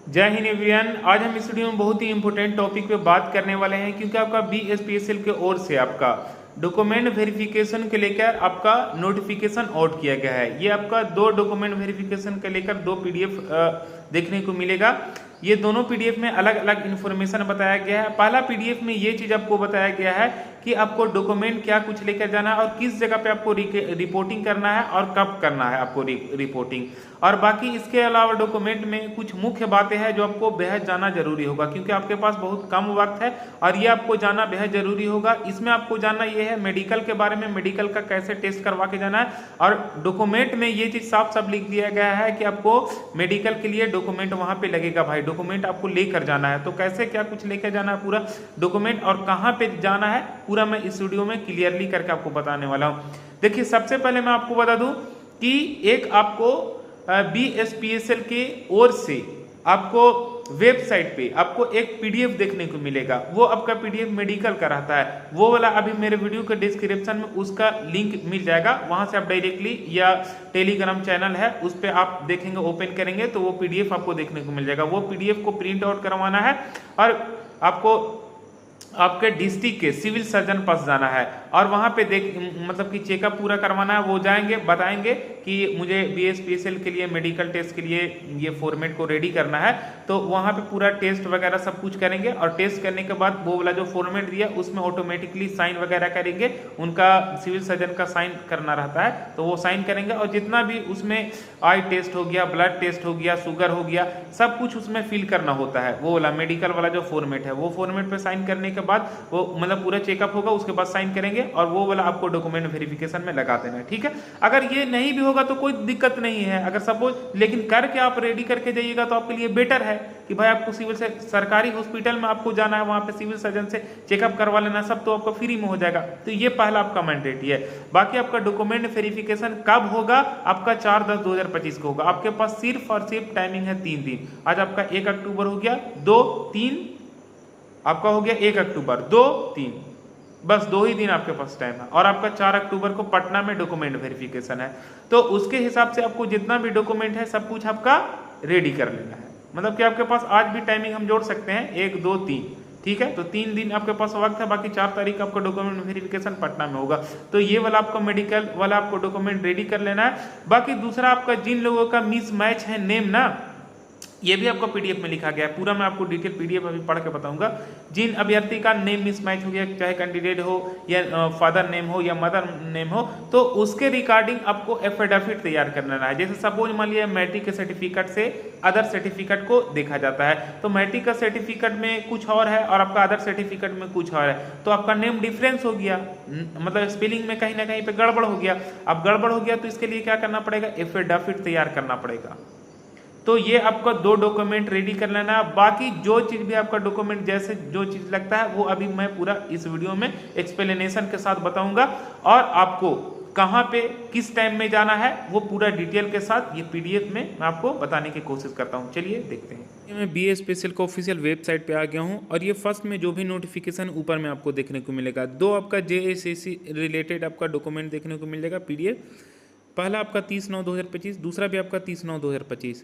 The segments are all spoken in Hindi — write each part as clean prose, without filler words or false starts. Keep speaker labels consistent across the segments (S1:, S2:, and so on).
S1: जय हिंद एवरीवन। आज हम इस वीडियो में बहुत ही इंपॉर्टेंट टॉपिक पे बात करने वाले हैं, क्योंकि आपका बीएसपीएसएल के ओर से आपका डॉक्यूमेंट वेरिफिकेशन के लेकर आपका नोटिफिकेशन आउट किया गया है। ये आपका दो डॉक्यूमेंट वेरिफिकेशन के लेकर दो पीडीएफ देखने को मिलेगा। ये दोनों पीडीएफ में अलग अलग इन्फॉर्मेशन बताया गया है। पहला पीडीएफ में ये चीज आपको बताया गया है कि आपको डॉक्यूमेंट क्या कुछ लेकर जाना है और किस जगह पे आपको रिपोर्टिंग करना है और कब करना है आपको रिपोर्टिंग। और बाकी इसके अलावा डॉक्यूमेंट में कुछ मुख्य बातें हैं जो आपको बेहद जाना जरूरी होगा, क्योंकि आपके पास बहुत कम वक्त है और ये आपको जाना बेहद जरूरी होगा। इसमें आपको जानना ये है मेडिकल के बारे में, मेडिकल का कैसे टेस्ट करवा के जाना है। और डॉक्यूमेंट में ये चीज साफ साफ लिख दिया गया है कि आपको मेडिकल के लिए डॉक्यूमेंट वहां पे लगेगा भाई, डॉक्यूमेंट आपको लेकर जाना है। तो कैसे क्या कुछ लेकर जाना है पूरा डॉक्यूमेंट और कहाँ पे जाना है पूरा मैं इस वीडियो में क्लियरली करके आपको बताने वाला हूँ। देखिए, सबसे पहले मैं आपको बता दूं कि एक आपको बीएसपीएसएल के ओर से आपको वेबसाइट पे आपको एक पीडीएफ देखने को मिलेगा। वो आपका पीडीएफ मेडिकल का रहता है, वो वाला अभी मेरे वीडियो के डिस्क्रिप्शन में उसका लिंक मिल जाएगा। वहां से आप डायरेक्टली या टेलीग्राम चैनल है उस पर आप देखेंगे, ओपन करेंगे तो वो पीडीएफ आपको देखने को मिल जाएगा। वो पीडीएफ को प्रिंट आउट करवाना है और आपको आपके डिस्ट्रिक्ट के सिविल सर्जन पास जाना है और वहां पे मतलब कि चेकअप पूरा करवाना है। वो जाएंगे, बताएंगे कि मुझे बीएसपीएसएल के लिए मेडिकल टेस्ट के लिए ये फॉर्मेट को रेडी करना है। तो वहां पे पूरा टेस्ट वगैरह सब कुछ करेंगे और टेस्ट करने के बाद वो वाला जो फॉर्मेट दिया उसमें ऑटोमेटिकली साइन वगैरह करेंगे। उनका सिविल सर्जन का साइन करना रहता है तो वो साइन करेंगे और जितना भी उसमें आई टेस्ट हो गया, ब्लड टेस्ट हो गया, शुगर हो गया, सब कुछ उसमें फिल करना होता है। वो वाला मेडिकल वाला जो फॉर्मेट है वो फॉर्मेट पे साइन करने के बाद वो मतलब पूरा चेकअप होगा, उसके बाद साइन करेंगे और वो वाला आपको डॉक्यूमेंट वेरिफिकेशन में लगा देना है। ठीक है, अगर ये नहीं भी होगा तो कोई दिक्कत नहीं है, अगर सपोज लेकिन करके आप रेडी करके जाइएगा तो आपके लिए बेटर है कि भाई आपको सिविल से सरकारी हॉस्पिटल में आपको जाना है, वहां पे सिविल सर्जन से चेकअप करवा लेना, सब तो आपको फ्री में हो जाएगा। तो ये पहला आपका मैंडेटरी है। बाकी आपका डॉक्यूमेंट वेरिफिकेशन कब होगा? आपका 4/10/2025 को होगा। आपके पास सिर्फ और सिर्फ टाइमिंग है 3 दिन। आज आपका 1 अक्टूबर हो गया, 2, 3 आपका हो गया 1 अक्टूबर, 2, 3 बस 2 ही दिन आपके पास टाइम है। और आपका 4 अक्टूबर को पटना में डॉक्यूमेंट वेरिफिकेशन है। तो उसके हिसाब से आपको जितना भी डॉक्यूमेंट है सब कुछ आपका रेडी कर लेना है। मतलब कि आपके पास आज भी टाइमिंग हम जोड़ सकते हैं 1, 2, 3। ठीक है, तो 3 दिन आपके पास वक्त है। बाकी 4 तारीख आपका डॉक्यूमेंट वेरिफिकेशन पटना में होगा। तो ये वाला आपका मेडिकल वाला आपको डॉक्यूमेंट रेडी कर लेना है। बाकी दूसरा आपका जिन लोगों का मिस मैच है नेम ना, ये भी आपको पीडीएफ में लिखा गया है। पूरा मैं आपको डिटेल पीडीएफ अभी पढ़ के बताऊंगा। जिन अभ्यर्थी का नेम मिसमैच हो गया, चाहे कैंडिडेट हो या फादर नेम हो या मदर नेम हो, तो उसके रिगार्डिंग आपको एफिडेविट तैयार करना है। जैसे सपोज मान लिया मैट्रिक के सर्टिफिकेट से अदर सर्टिफिकेट को देखा जाता है, तो मैट्रिक का सर्टिफिकेट में कुछ और है और आपका अदर सर्टिफिकेट में कुछ और है, तो आपका नेम डिफरेंस हो गया, मतलब स्पेलिंग में कहीं ना कहीं पे गड़बड़ हो गया। अब गड़बड़ हो गया तो इसके लिए क्या करना पड़ेगा? एफिडेविट तैयार करना पड़ेगा। तो ये आपका 2 डॉक्यूमेंट रेडी कर लेना है। बाकी जो चीज भी आपका डॉक्यूमेंट जैसे जो चीज लगता है वो अभी मैं पूरा इस वीडियो में एक्सप्लेनेशन के साथ बताऊंगा और आपको कहां पे किस टाइम में जाना है वो पूरा डिटेल के साथ ये पीडीएफ में मैं आपको बताने की कोशिश करता हूं। चलिए देखते हैं। मैं बीएसपीएसएल का ऑफिशियल वेबसाइट पे आ गया हूं और ये फर्स्ट में जो भी नोटिफिकेशन ऊपर में आपको देखने को मिलेगा, 2 आपका जेएसएससी रिलेटेड आपका डॉक्यूमेंट देखने को मिलेगा पीडीएफ। पहला आपका 30/9/2025, दूसरा भी आपका 30/9/2025।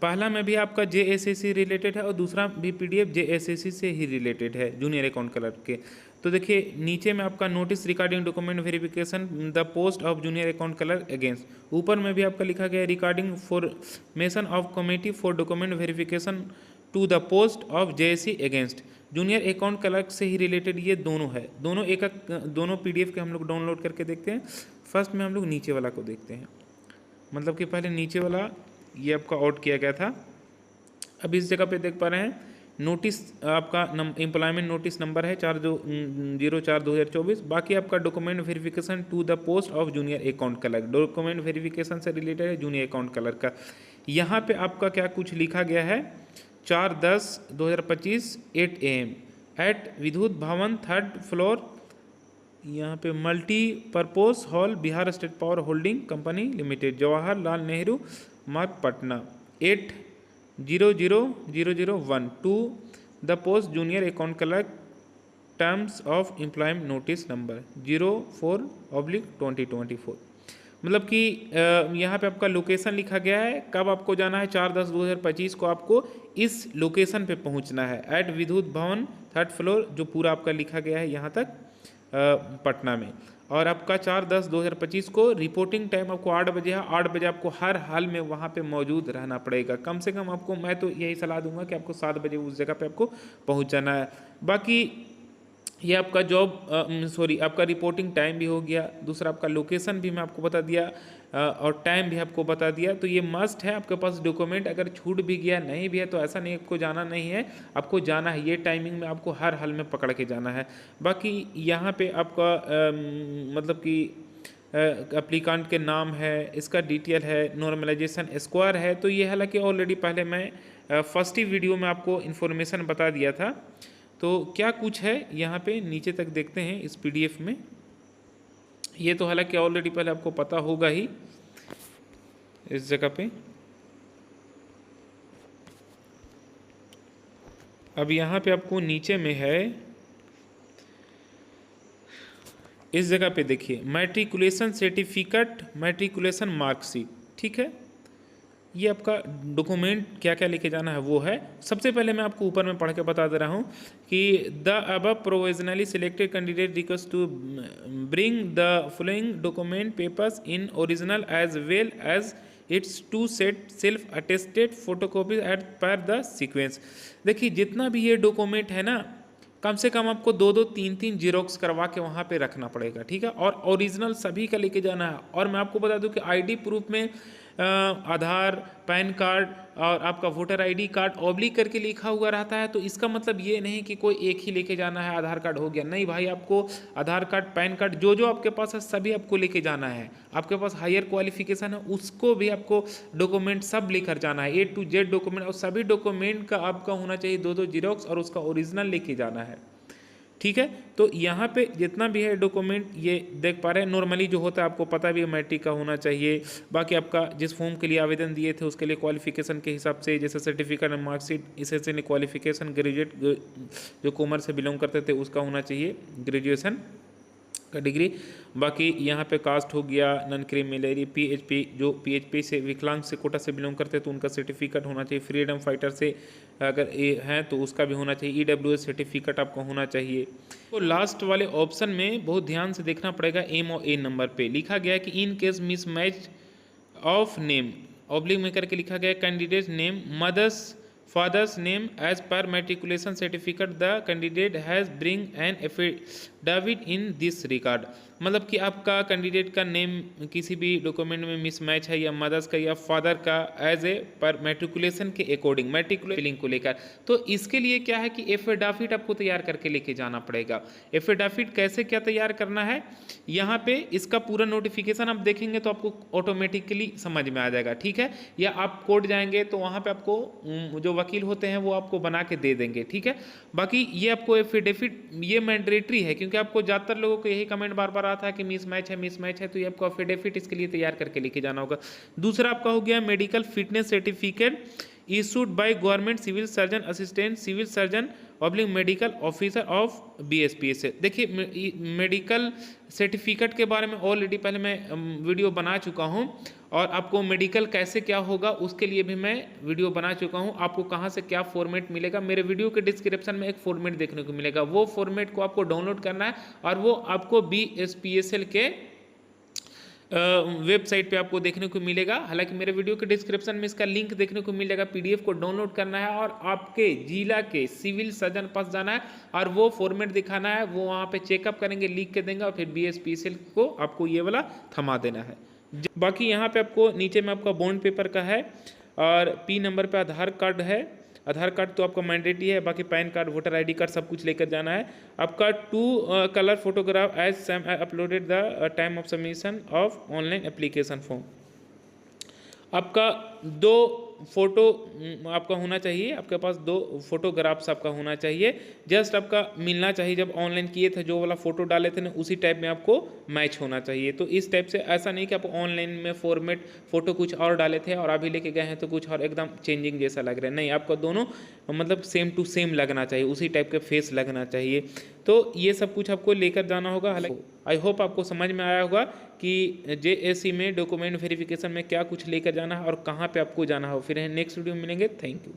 S1: पहला में भी आपका जेएसएससी रिलेटेड है और दूसरा भी पीडीएफ जेएसएससी से ही रिलेटेड है, जूनियर अकाउंट क्लर्क के। तो देखिए नीचे में आपका notice regarding document verification the post of junior account clerk against, ऊपर में भी आपका लिखा गया regarding formation of committee for document verification to the post of JSC against, junior account clerk से ही रिलेटेड ये दोनों है। दोनों पीडीएफ के हम लोग डाउनलोड करके देखते हैं। फर्स्ट में हम लोग नीचे वाला को देखते हैं, मतलब कि पहले नीचे वाला ये आपका आउट किया गया था। अब इस जगह पे देख पा रहे हैं नोटिस आपका एम्प्लॉयमेंट नोटिस नंबर है 4/04/2024। बाकी आपका document verification to the post of junior account clerk, document verification से रिलेटेड है जूनियर अकाउंट क्लर्क का। यहाँ पे आपका क्या कुछ लिखा गया है, 4/10/2025 8 AM एट विद्युत भवन 3rd फ्लोर, यहाँ पे multipurpose hall Bihar state power holding company limited, Jawaharlal Nehru Marg Patna 800001 to the post junior account clerk, terms of employment notice number 04/2024। मतलब कि यहाँ पे आपका लोकेशन लिखा गया है, कब आपको जाना है 4/10/2025 को आपको इस लोकेशन पे पहुँचना है, एट विद्युत भवन 3rd फ्लोर, जो पूरा आपका लिखा गया है यहाँ तक पटना में। और आपका 4/10/2025 को रिपोर्टिंग टाइम आपको 8 बजे है, 8 बजे आपको हर हाल में वहाँ पे मौजूद रहना पड़ेगा। कम से कम आपको, मैं तो यही सलाह दूंगा कि आपको 7 बजे उस जगह पे आपको पहुँच जाना है। बाकी ये आपका आपका रिपोर्टिंग टाइम भी हो गया, दूसरा आपका लोकेशन भी मैं आपको बता दिया और टाइम भी आपको बता दिया। तो ये मस्ट है आपके पास डॉक्यूमेंट, अगर छूट भी गया नहीं भी है तो ऐसा नहीं आपको जाना नहीं है, आपको जाना है, ये टाइमिंग में आपको हर हाल में पकड़ के जाना है। बाकी यहाँ पे आपका मतलब कि एप्लीकांट के नाम है, इसका डिटेल है, नॉर्मलाइजेशन स्क्वायर है। तो ये हालांकि ऑलरेडी पहले मैं फर्स्ट ही वीडियो में आपको इन्फॉर्मेशन बता दिया था। तो क्या कुछ है यहाँ पे नीचे तक देखते हैं इस पीडीएफ में। ये तो हालांकि ऑलरेडी पहले आपको पता होगा ही इस जगह पे। अब यहाँ पे आपको नीचे में है, इस जगह पे देखिए मैट्रिकुलेशन सर्टिफिकेट, मैट्रिकुलेशन मार्कशीट, ठीक है। ये आपका डॉक्यूमेंट क्या क्या लेके जाना है वो है। सबसे पहले मैं आपको ऊपर में पढ़ के बता दे रहा हूँ कि the above provisionally selected candidate request to bring the following document papers in original as well as its two set self attested photocopy at per the sequence. देखिए जितना भी ये डॉक्यूमेंट है ना, कम से कम आपको 2-2 3-3 जीरोक्स करवा के वहाँ पे रखना पड़ेगा, ठीक है। और ओरिजिनल सभी का लेके जाना है। और मैं आपको बता दूं कि आईडी प्रूफ में आधार, पैन कार्ड और आपका वोटर आईडी कार्ड ऑब्लिक करके लिखा हुआ रहता है। तो इसका मतलब ये नहीं कि कोई एक ही लेके जाना है, आधार कार्ड हो गया, नहीं भाई, आपको आधार कार्ड, पैन कार्ड जो जो आपके पास है सभी आपको लेके जाना है। आपके पास हायर क्वालिफिकेशन है उसको भी आपको डॉक्यूमेंट सब लेकर जाना है, A to Z डॉक्यूमेंट। और सभी डॉक्यूमेंट का आपका होना चाहिए 2-2 जीरोक्स और उसका ओरिजिनल लेके जाना है, ठीक है। तो यहाँ पे जितना भी है डॉक्यूमेंट ये देख पा रहे हैं, नॉर्मली जो होता है आपको पता भी है मैट्रिक का होना चाहिए। बाकी आपका जिस फॉर्म के लिए आवेदन दिए थे उसके लिए क्वालिफिकेशन के हिसाब से, जैसे सर्टिफिकेट एंड मार्कशीट, इससे क्वालिफिकेशन ग्रेजुएट जो कॉमर्स से बिलोंग करते थे उसका होना चाहिए, ग्रेजुएशन का डिग्री। बाकी यहाँ पे कास्ट हो गया, नॉन क्रिमिनल, पीएचपी, जो पीएचपी से विकलांग से कोटा से बिलोंग करते हैं तो उनका सर्टिफिकेट होना चाहिए। फ्रीडम फाइटर से अगर ये हैं तो उसका भी होना चाहिए। ईडब्ल्यूएस सर्टिफिकेट आपको होना चाहिए। तो लास्ट वाले ऑप्शन में बहुत ध्यान से देखना पड़ेगा, एम और ए नंबर पे लिखा गया है कि in case mismatch of name, oblique में करके लिखा गया candidate name, mother's father's name as per matriculation certificate, the candidate has bring an affidavit in this regard. मतलब कि आपका कैंडिडेट का नेम किसी भी डॉक्यूमेंट में मिसमैच है, या मदर्स का या फादर का एज ए पर मैट्रिकुलेशन के अकॉर्डिंग, मैट्रिकुलेशन को लेकर, तो इसके लिए क्या है कि एफिडेविट आपको तैयार करके लेके जाना पड़ेगा। एफिडेविट कैसे क्या तैयार करना है, यहाँ पे इसका पूरा नोटिफिकेशन आप देखेंगे तो आपको ऑटोमेटिकली समझ में आ जाएगा, ठीक है। या आप कोर्ट जाएंगे तो वहाँ पे आपको जो वकील होते हैं वो आपको बना के दे देंगे, ठीक है। बाकी ये आपको एफिडेविट ये मैंडेटरी है, क्योंकि आपको ज़्यादातर लोगों को यही कमेंट बार बार आता है कि मिसमैच है, तो ये आपको एफिडेविट इसके लिए तैयार करके लेके जाना होगा। दूसरा आपका हो गया medical fitness certificate issued by government civil surgeon assistant civil surgeon public medical officer of BSPSL. देखिए मेडिकल सर्टिफिकेट के बारे में ऑलरेडी पहले मैं वीडियो बना चुका हूं, और आपको मेडिकल कैसे क्या होगा उसके लिए भी मैं वीडियो बना चुका हूं। आपको कहां से क्या फॉर्मेट मिलेगा, मेरे वीडियो के डिस्क्रिप्शन में एक फॉर्मेट देखने को मिलेगा, वो फॉर्मेट को आपको डाउनलोड करना है और वो आपको बीएसपीएसएल के वेबसाइट पे आपको देखने को मिलेगा। हालांकि मेरे वीडियो के डिस्क्रिप्शन में इसका लिंक देखने को मिलेगा, पीडीएफ को डाउनलोड करना है और आपके जिला के सिविल सर्जन पास जाना है और वो फॉर्मेट दिखाना है, वो वहाँ पे चेकअप करेंगे, लिख के देंगे और फिर बीएसपीएसएल को आपको ये वाला थमा देना है। बाकी यहाँ पे आपको नीचे में आपका बॉन्ड पेपर का है और पी नंबर पे आधार कार्ड है, आधार कार्ड तो आपका मैंडेटरी है। बाकी PAN card, voter ID card सब कुछ लेकर जाना है। आपका 2 colour photograph as same uploaded the time of submission of online application form. आपका 2 फोटो आपका होना चाहिए, आपके पास 2 फोटोग्राफ्स आपका होना चाहिए। जस्ट आपका मिलना चाहिए, जब ऑनलाइन किए थे जो वाला फोटो डाले थे ना उसी टाइप में आपको मैच होना चाहिए। तो इस टाइप से ऐसा नहीं कि आप ऑनलाइन में फॉर्मेट फोटो कुछ और डाले थे और अभी लेके गए हैं तो कुछ और एकदम चेंजिंग जैसा लग रहा है, नहीं, आपका दोनों मतलब सेम टू सेम लगना चाहिए, उसी टाइप के फेस लगना चाहिए। तो ये सब कुछ आपको लेकर जाना होगा। हालांकि आई होप आपको समझ में आया होगा कि जेएससी में डॉक्यूमेंट वेरिफिकेशन में क्या कुछ लेकर जाना है और कहाँ पे आपको जाना हो। फिर नेक्स्ट वीडियो में मिलेंगे। Thank you.